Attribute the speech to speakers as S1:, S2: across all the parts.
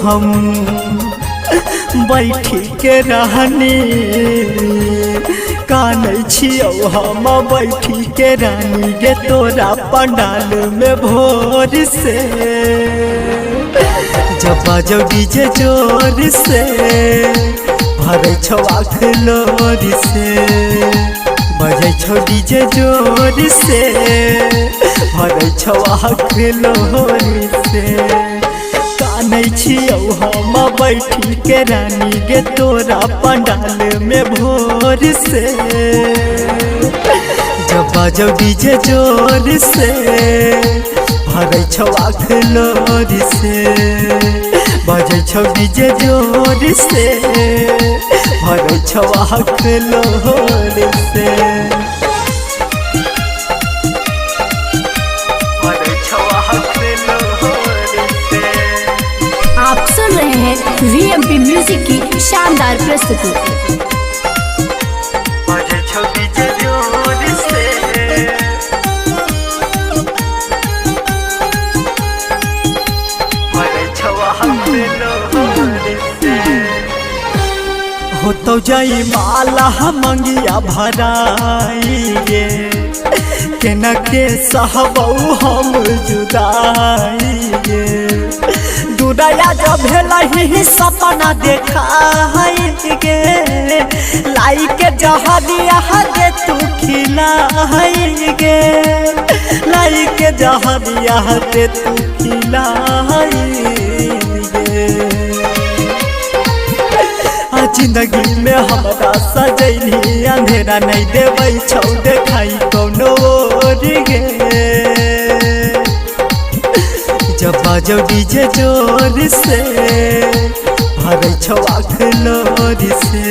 S1: हम बैठी के रहनी कानै छियौ हम बैठी के रानी गे तोरा पंडाल में भोर से जब बाजो डीजे जोर से भरे छौ आँख लोर से बजे छौ डीजे जोर से भरे छौ आँख लोर से कानै छियौ हम बैठी के रानी गे तोरा पंडाल में भोर से जब बाजो डीजे जोर से भरे छौ आँख लोर से बजे छौ डीजे जोर से भरे छौ आँख लोर से भरे छौ आँख लोर से।
S2: आप सुन रहे हैं VMP म्यूजिक की शानदार प्रस्तुति।
S1: बजे छौ डीजे जोर से हो तो जाई माला मंगिया भराई गे केना के सहबऊ हम जुदाई गे दुराया जब भेलही सपना देखाई गे लाई के जहरिया दे तू खिलाई गे लाई के जहरिया दे तू खिलाई जिंदगी में हमरा सजैली अंधेरा नहीं देबै छौ देखाई कोनो ओर गे जब बाजो डीजे जोर से भरे छौ आँख लोर से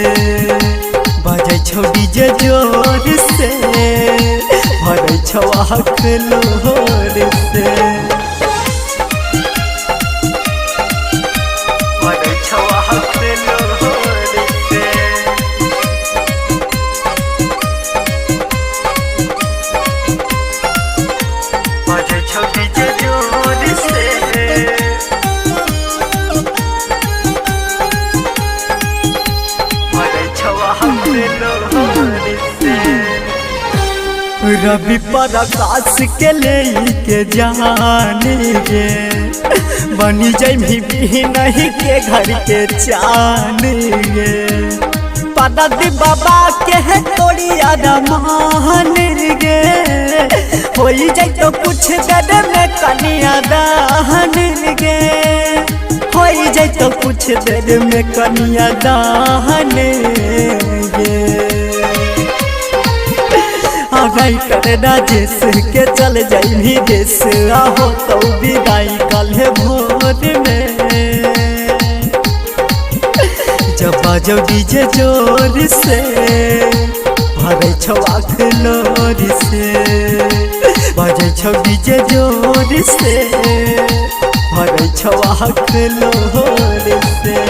S1: बजे छौ डीजे जोर से भरे छौ आँख लोर से भरे छौ आँख लोर रवि प्रकाश के लेके जानी गे बनी जमी भी नहीं के घर के चानी गे पददी बाबा के है तोड़ी अरमान गे हो जाए तो कुछ देर में कनिया दान गे हो जाए तो कुछ देर में कनिया दान गे राइटर राजेश के चल जाई भी देश आहो तो विदाई कल भोर में जब बाजो डीजे जोर से भरे छौ आँख लोर से बजे छौ डीजे जोर से भरे छौ आँख लोर से।